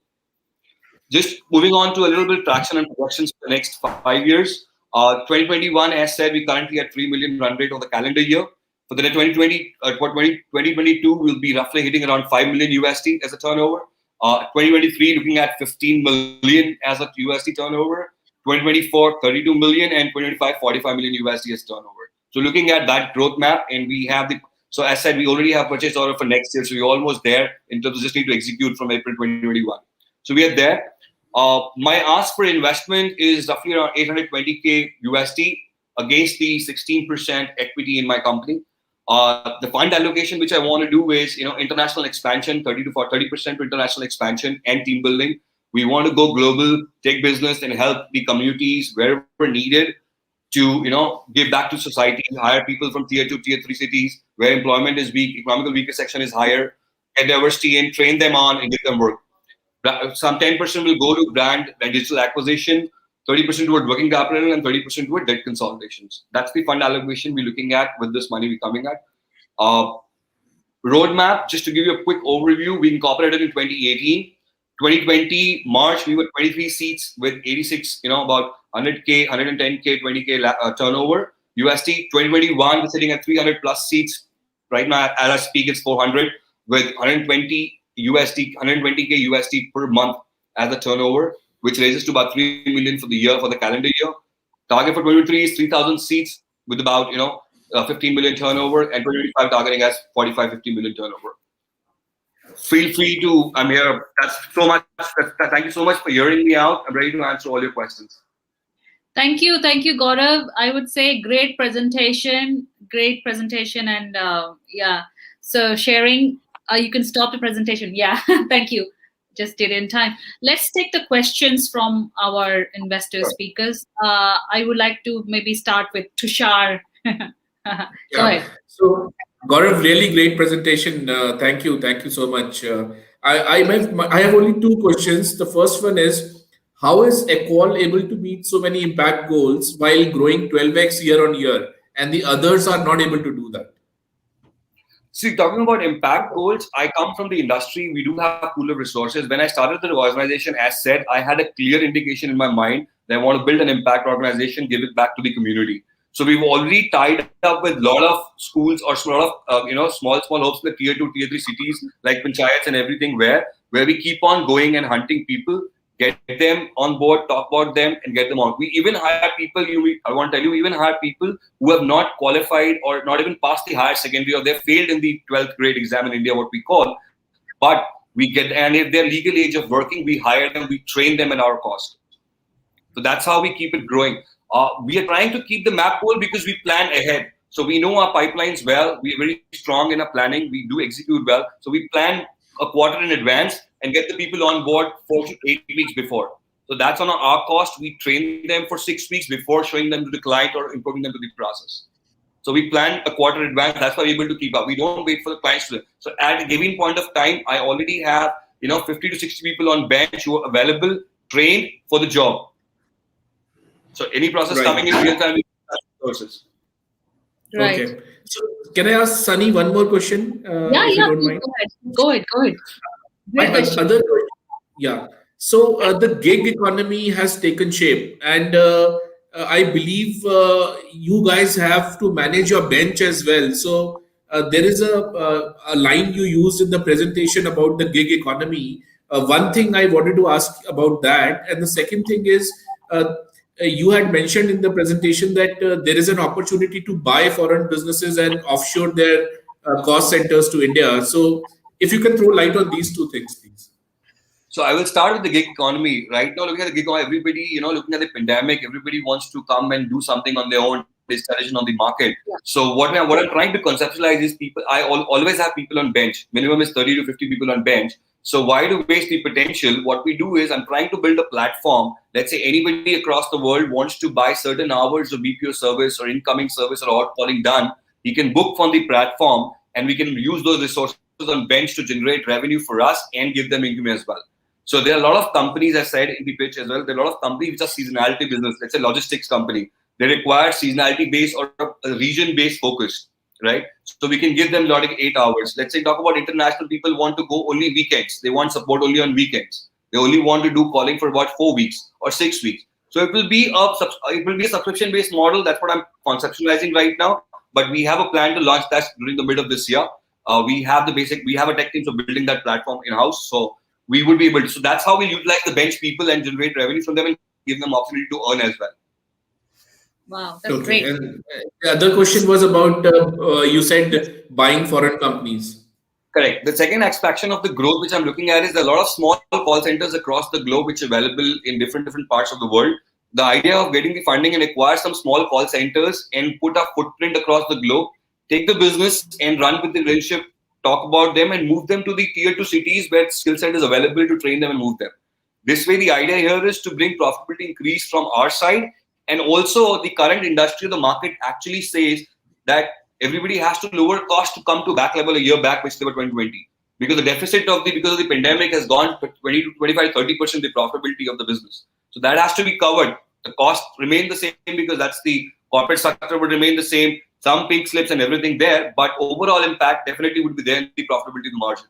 Just moving on to a little bit of traction and projections for the next 5 years. 2021, as said, we currently at 3 million run rate on the calendar year. For the 2022, we'll be roughly hitting around 5 million USD as a turnover. 2023, looking at 15 million as a USD turnover. 2024, 32 million, and 2025, 45 million USD as turnover. So So looking at that growth map, and we have so as said, we already have purchase order for next year. So we're almost there in terms of just need to execute from April 2021. So we are there. My ask for investment is roughly around 820K USD against the 16% equity in my company. The fund allocation which I want to do is, international expansion, 30% to international expansion and team building. We want to go global, take business, and help the communities wherever needed to, give back to society, hire people from tier 2, tier 3 cities where employment is weak, economical weaker section is higher, get diversity in, train them on, and give them work. Some 10% will go to brand and digital acquisition, 30% toward working capital, and 30% toward debt consolidations. That's the fund allocation we're looking at with this money we're coming at. Roadmap, just to give you a quick overview, we incorporated in 2018. 2020, March, we were 23 seats with 86, about 100K, 110K, 20K turnover. USD, 2021, we're sitting at 300 plus seats. Right now, as I speak, it's 400 with 120 USD, 120K USD per month as a turnover, which raises to about 3 million for the year, for the calendar year. Target for 2023 is 3,000 seats with about, 15 million turnover, and 2025 targeting as 45, 50 million turnover. Feel free to, I'm here. That's so much. Thank you so much for hearing me out. I'm ready to answer all your questions. Thank you, Gaurav. I would say great presentation, and yeah. So sharing, you can stop the presentation. Yeah, thank you. Just did in time. Let's take the questions from our investor speakers. I would like to maybe start with Tushar. Go ahead. So, Gaurav, really great presentation. Thank you so much. I have only two questions. The first one is, how is Equal able to meet so many impact goals while growing 12x year on year, and the others are not able to do that? See, talking about impact goals, I come from the industry. We do have pool of resources. When I started the organization, as said, I had a clear indication in my mind that I want to build an impact organization, give it back to the community. So we've already tied up with a lot of schools or a lot of small hubs in the tier 2, tier 3 cities like panchayats and everything, where we keep on going and hunting people, get them on board, talk about them, and get them on. We even hire people. I want to tell you, we even hire people who have not qualified or not even passed the higher secondary, or they failed in the 12th grade exam in India, what we call. But we get, and if they're legal age of working, we hire them, we train them at our cost. So that's how we keep it growing. We are trying to keep the map goal because we plan ahead. So we know our pipelines well. We are very strong in our planning. We do execute well. So we plan a quarter in advance and get the people on board 4 to 8 weeks before. So that's on our cost. We train them for 6 weeks before showing them to the client or improving them to the process. So we plan a quarter in advance. That's why we're able to keep up. We don't wait for the clients to. So at a given point of time, I already have 50 to 60 people on bench who are available, trained for the job. So any process coming in real time, process. Right. Okay. So can I ask Sunny one more question? Yeah, if you don't mind? Go ahead. My other question. Yeah. So the gig economy has taken shape, and I believe you guys have to manage your bench as well. So there is a line you used in the presentation about the gig economy. One thing I wanted to ask about that, and the second thing is, you had mentioned in the presentation that there is an opportunity to buy foreign businesses and offshore their cost centers to India. So if you can throw light on these two things, please. So I will start with the gig economy. Right now, looking at the gig economy, everybody, looking at the pandemic, everybody wants to come and do something on their own, digitalization on the market. Yeah. So what I'm trying to conceptualize is people. I always have people on bench. Minimum is 30 to 50 people on bench. So why to waste the potential? What we do is I'm trying to build a platform. Let's say anybody across the world wants to buy certain hours of BPO service or incoming service or hot calling done. He can book from the platform, and we can use those resources on bench to generate revenue for us and give them income as well. So there are a lot of companies, as I said in the pitch as well, there are a lot of companies which are seasonality business. Let's say logistics company. They require seasonality based or a region based focus, right? So we can give them a lot of 8 hours. Let's say talk about international people want to go only weekends. They want support only on weekends. They only want to do calling for about 4 weeks or 6 weeks. So it will be a subscription based model. That's what I'm conceptualizing right now. But we have a plan to launch that during the mid of this year. We have a tech team for building that platform in house. So we would be able to. So that's how we utilize the bench people and generate revenue from them and give them opportunity to earn as well. Wow, that's Okay. great. And the other question was about you said buying foreign companies. Correct. The second aspect of the growth which I'm looking at is a lot of small call centers across the globe which are available in different parts of the world. The idea of getting the funding and acquire some small call centers and put a footprint across the globe, take the business and run with the relationship, talk about them and move them to the tier 2 cities where skill set is available to train them and move them. This way, the idea here is to bring profitability increase from our side, and also the current industry, the market actually says that everybody has to lower cost to come to back level a year back, which they were 2020, because the deficit of the because of the pandemic has gone 20 to 25, 30% the profitability of the business. So that has to be covered. The cost remain the same because that's the corporate structure would remain the same. Some pink slips and everything there, but overall impact definitely would be there in the profitability of the margin.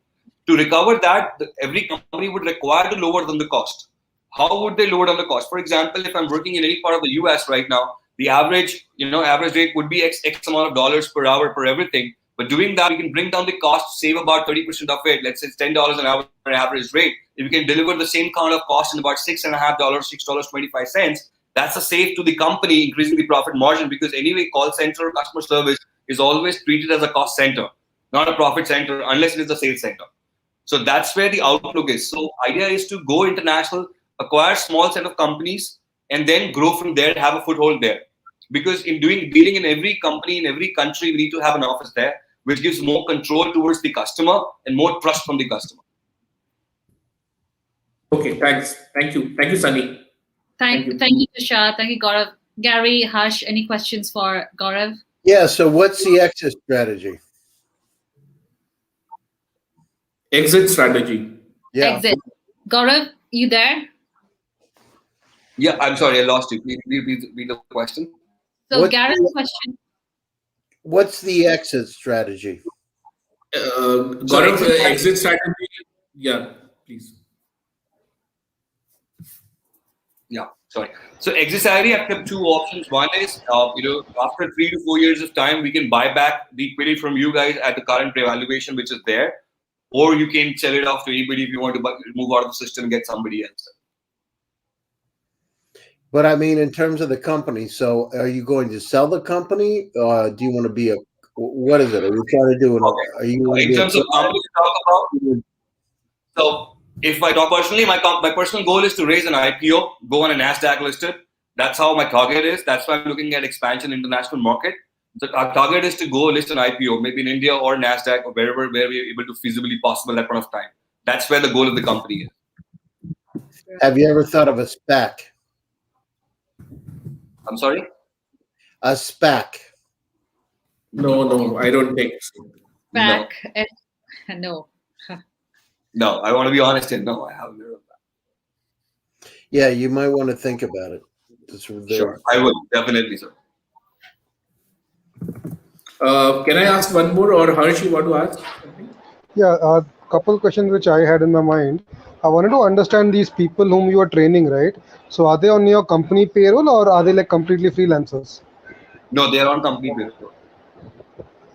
To recover that, every company would require to lower down the cost. How would they lower down the cost? For example, if I'm working in any part of the US right now, the average rate would be X amount of dollars per hour per everything. But doing that, we can bring down the cost, save about 30% of it. Let's say it's $10 an hour average rate. If we can deliver the same kind of cost in about $6.50, $6.25, that's a save to the company, increasing the profit margin, because anyway, call center customer service is always treated as a cost center, not a profit center, unless it is a sales center. So that's where the outlook is. So idea is to go international, acquire small set of companies, and then grow from there, have a foothold there. Because in dealing in every company, in every country, we need to have an office there, which gives more control towards the customer and more trust from the customer. Okay, thanks. Thank you, Sunny. Thank you, Tushar. Thank you, Gaurav. Gary, Harsh, any questions for Gaurav? Yeah. So what's the exit strategy? Exit strategy. Yeah. Exit. Gaurav, you there? Yeah, I'm sorry, I lost you. Please repeat the question. So What's Garav's the- question. What's the exit strategy? Gaurav, exit strategy. Yeah, please. Yeah, sorry. So exit strategy, I've kept two options. One is, after 3 to 4 years of time, we can buy back the equity from you guys at the current valuation which is there, or you can sell it off to anybody if you want to move out of the system and get somebody else. But I mean, in terms of the company, so are you going to sell the company? Do you want to be what is it? Are you trying to do Okay. Are you In terms of company to talk about, so if I talk personally, my personal goal is to raise an IPO, go on a NASDAQ listed. That's how my target is. That's why I'm looking at expansion international market. So our target is to go list an IPO, maybe in India or NASDAQ or where we're able to feasibly possible at that point of time. That's where the goal of the company is. Have you ever thought of a SPAC? I'm sorry? A SPAC. No, I don't think so. Back. No. No, I want to be honest here. No, I haven't heard of that. Yeah, you might want to think about it. Sure, I will definitely, sir. Can I ask one more, or Harsh, you want to ask something? Yeah, a couple questions which I had in my mind. I wanted to understand these people whom you are training, right? So are they on your company payroll or are they like completely freelancers? No, they are on company payroll.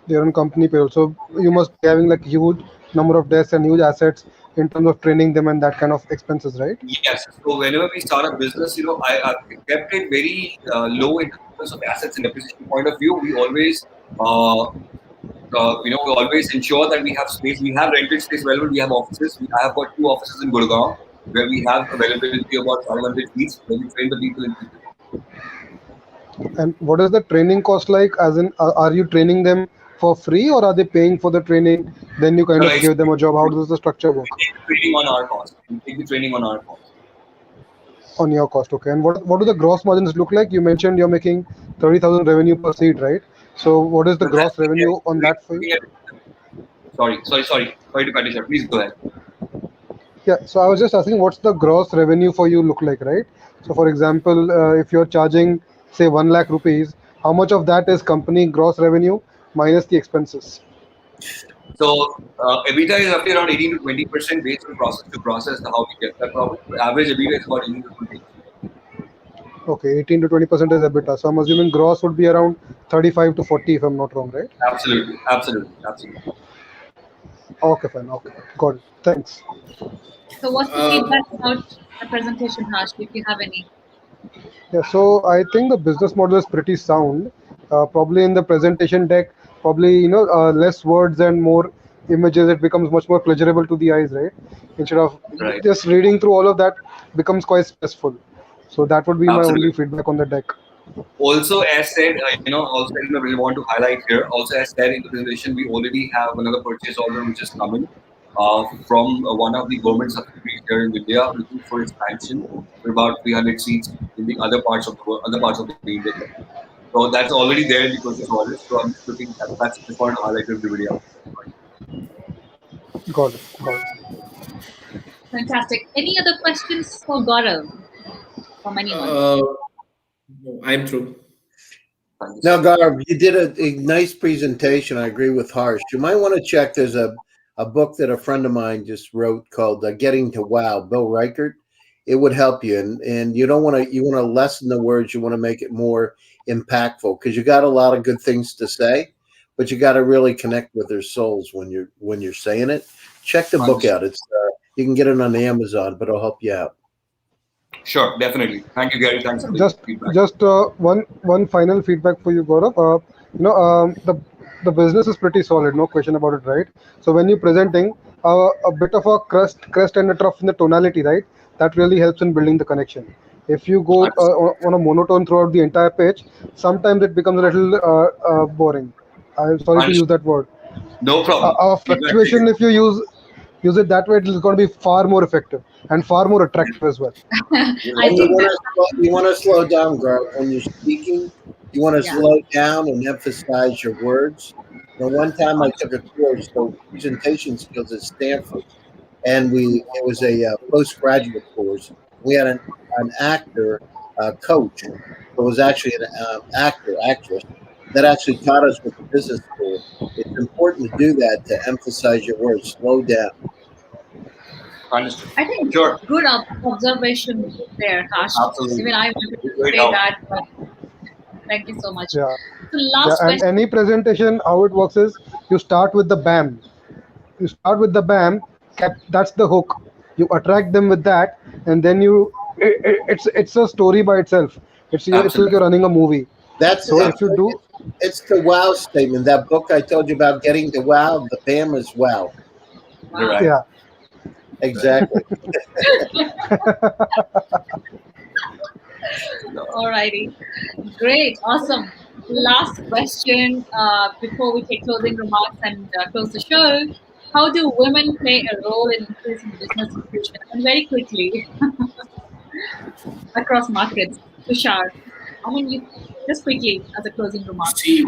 They're on company payroll. So you must be having like huge number of desks and huge assets in terms of training them and that kind of expenses, right? Yes. So whenever we start a business, I kept it very low in terms of assets and depreciation point of view. We always, we always ensure that we have space. We have rented space available. We have offices. We have got 2 offices in Gurgaon where we have availability about 500 seats where we train the people in people. And what is the training cost like? As in, are you training them for free or are they paying for the training? Then you kind of give them a job. How does the structure work? We take the training on our cost. We take the training on our cost. On your cost, okay. And what do the gross margins look like? You mentioned you're making 30,000 revenue per seat, right? So what is the gross revenue on that for you? Sorry to cut you short. Please go ahead. Yeah, so I was just asking, what's the gross revenue for you look like, right? So for example, if you're charging say 1 lakh rupees, how much of that is company gross revenue minus the expenses? So EBITDA is roughly around 18 to 20% based on process to process, how we get that profit. The average EBITDA is about 18 to 20%. Okay, 18 to 20% is EBITDA. So I'm assuming gross would be around 35 to 40 if I'm not wrong, right? Absolutely. Okay, fine. Okay, got it. Thanks. So what's the feedback about the presentation, Harsh, if you have any? Yeah, so I think the business model is pretty sound. Probably in the presentation deck, probably less words and more images. It becomes much more pleasurable to the eyes, right? Instead of Right. just reading through all of that, becomes quite stressful. So that would be my only Absolutely. feedback on the deck. Also, as said, also really want to highlight here. Also, as said in the presentation, we already have another purchase order which is coming from one of the government subsidiaries here in India, looking for expansion for about 300 seats in the other parts of the world, other parts of the India. So that's already there in the purchase order. So I'm just looking at that's just want to highlight to everybody else. Got it. Got it. Fantastic. Any other questions for Gaurav from anyone? No, I'm through. Thank you, Now, sir. Gaurav, you did a nice presentation. I agree with Harsh. You might want to check. There's a book that a friend of mine just wrote called "Getting to Wow," Bill Reichert. It would help you, and you don't want to. You want to lessen the words. You want to make it more impactful because you got a lot of good things to say, but you got to really connect with their souls when you're saying it. Check the book Understood. out. It's you can get it on Amazon, but it'll help you out. Sure, definitely. Thank you, Gary. Thanks for the Just feedback. just one final feedback for you, Gaurav. The business is pretty solid, no question about it, right? So when you're presenting, a bit of a crest and a trough in the tonality, right? That really helps in building the connection. If you go Understood. on a monotone throughout the entire page, sometimes it becomes a little boring. I'm sorry to use Understood. that word. No problem. Feedback Fluctuation, taken. if you use it that way, it is going to be far more effective and far more attractive as well. I And think that, you want to slow down, girl. When you're speaking, you want to yeah. slow down and emphasize your words. One time I took a course, so presentation skills at Stanford, and it was a postgraduate course. We had an actor coach, who was actually an actress that actually taught us with the business school. It's important to do that to emphasize your words. Slow down. Understood. I think Sure. good observation there, Harsh. Absolutely. Even I wanted to Great say help. that, but thank you so much. Yeah. So Yeah, last and question. any presentation, how it works is you start with the BAM. You start with the BAM. That's the hook. You attract them with that, and then it's a story by itself. It's like Absolutely. you're running a movie. That's So Absolutely. if you do, it's the wow statement. That book I told you about, Getting to Wow, the BAM is wow. Wow. Right. yeah, Exactly. Alrighty. Great. Awesome. Last question before we take closing remarks and close the show. How do women play a role in increasing business inclusion? And very quickly across markets. Tushar, I mean, you just quickly as a closing remark. See,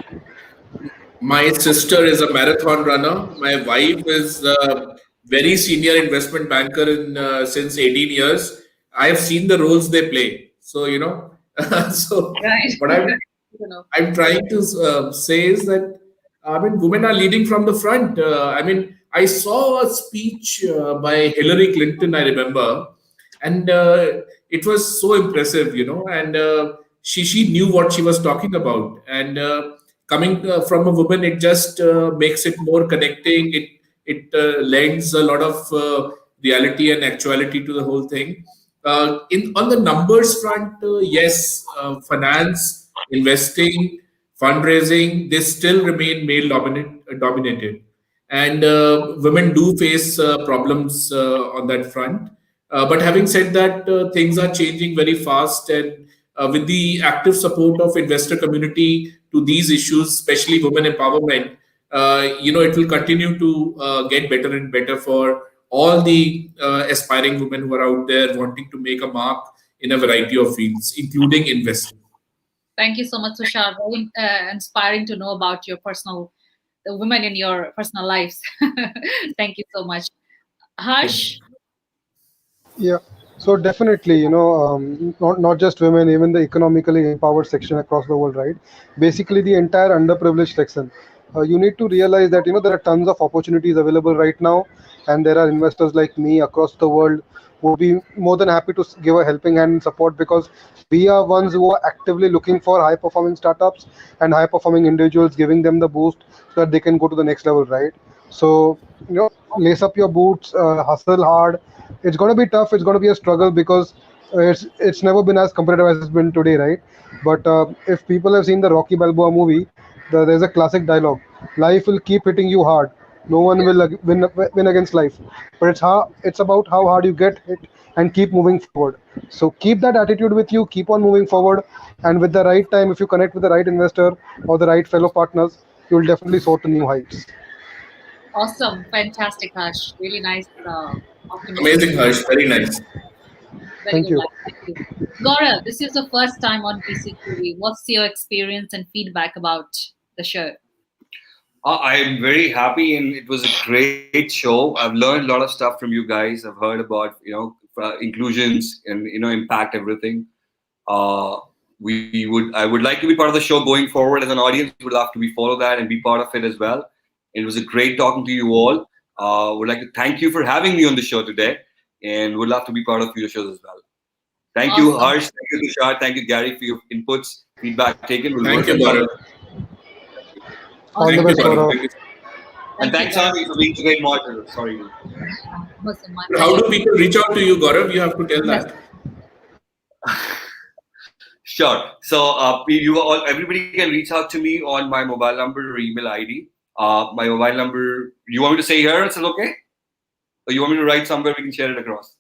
my sister is a marathon runner. My wife is a very senior investment banker in since 18 years. I have seen the roles they play. So so Right. what I'm You know. I'm trying to say is that I mean women are leading from the front. I mean I saw a speech by Hillary Clinton. I remember, and it was so impressive, and she knew what she was talking about, and coming from a woman, it just makes it more connecting. It lends a lot of reality and actuality to the whole thing. In on the numbers front, yes, finance, investing, fundraising, they still remain male dominated, and women do face problems on that front. But having said that, things are changing very fast, and with the active support of investor community to these issues, especially women empowerment, it will continue to get better and better for all the aspiring women who are out there wanting to make a mark in a variety of fields, including investing. Thank you so much, Tushar. Very inspiring to know about your personal, the women in your personal lives. Thank you so much. Thank you. Harsh, yeah. So definitely, not just women, even the economically empowered section across the world, right? Basically, the entire underprivileged section. You need to realize that there are tons of opportunities available right now, and there are investors like me across the world who would be more than happy to give a helping hand and support, because we are ones who are actively looking for high performing startups and high performing individuals, giving them the boost so that they can go to the next level, right? So lace up your boots, hustle hard. It's going to be tough. It's going to be a struggle because It's never been as competitive as it's been today, right? But if people have seen the Rocky Balboa movie, there's a classic dialogue: "Life will keep hitting you hard. No one will win against life, but it's about how hard you get hit and keep moving forward." So keep that attitude with you. Keep on moving forward, and with the right time, if you connect with the right investor or the right fellow partners, you will definitely soar to new heights. Awesome. Fantastic, Harsh. Really nice, optimistic. Amazing, Harsh. Very nice. Very Thank good you. luck. Thank you. Gaurav, this is the first time on VCTV. What's your experience and feedback about the show? I'm very happy, and it was a great show. I've learned a lot of stuff from you guys. I've heard about inclusions and impact everything. Uh, I would like to be part of the show going forward as an audience. Would love to be follow that and be part of it as well. It was a great talking to you all. Would like to thank you for having me on the show today, and would love to be part of future shows as well. Thank you, Awesome. Harsh. Thank you, Tushar. Thank you, Gary, for your inputs, feedback taken. We'll Thank work you, on Gaurav. that. All the Awesome. Thank you, best, Thank Gaurav. you. Gaurav. Thank you. And Thank you, thanks, Gaurav. Ami, for being a great moderator. Sorry. Awesome. My How pleasure. do people reach out to you, Gaurav? You have to tell Yes. that. Sure. So everybody can reach out to me on my mobile number or email ID. My mobile number. You want me to say here? Is it okay? Or you want me to write somewhere we can share it across?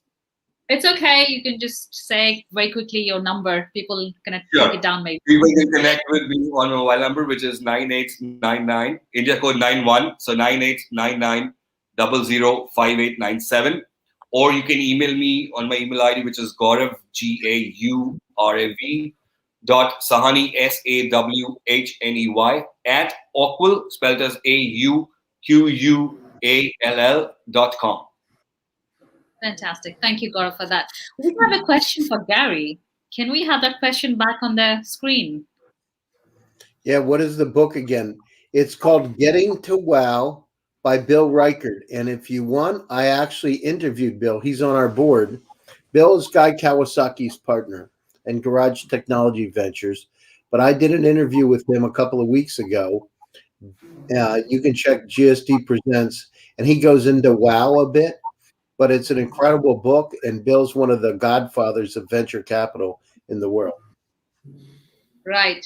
It's okay. You can just say very quickly your number. People can take Sure. it down maybe. People can connect with me on my mobile number, which is 9899 India code 91. So 9899 005897. Or you can email me on my email ID, which is Gaurav GAURAV .sahani SAWHNEY @Ockwell, spelled as AUQUALL.com. Fantastic. Thank you, Gaurav, for that. We have a question for Gary. Can we have that question back on the screen? Yeah, what is the book again? It's called Getting to Wow by Bill Reichert. And if you want, I actually interviewed Bill. He's on our board. Bill is Guy Kawasaki's partner in Garage Technology Ventures. But I did an interview with him a couple of weeks ago. You can check GST Presents, and he goes into wow a bit. But it's an incredible book, and Bill's one of the godfathers of venture capital in the world. Right.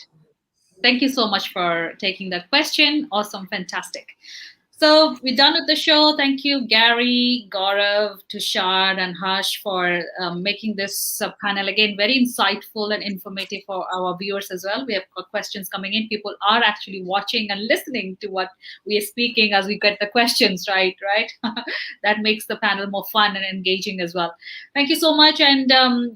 Thank you so much for taking that question. Awesome. Fantastic. So we're done with the show. Thank you, Gary, Gaurav, Tushar, and Harsh for making this panel again very insightful and informative for our viewers as well. We have got questions coming in. People are actually watching and listening to what we are speaking as we get the questions right. That makes the panel more fun and engaging as well. Thank you so much, and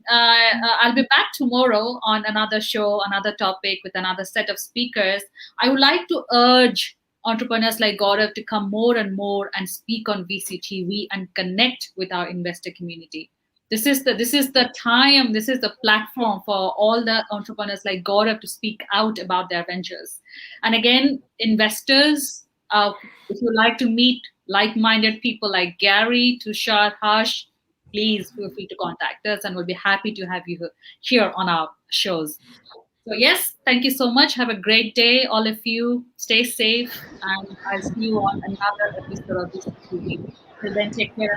I'll be back tomorrow on another show, another topic with another set of speakers. I would like to urge entrepreneurs like Gaurav to come more and more and speak on VCTV and connect with our investor community. This is the time, this is the platform for all the entrepreneurs like Gaurav to speak out about their ventures. And again, investors, if you like to meet like-minded people like Gary, Tushar, Harsh, please feel free to contact us and we'll be happy to have you here on our shows. So yes, thank you so much. Have a great day, all of you. Stay safe, and I'll see you on another episode of this TV. Till then, take care and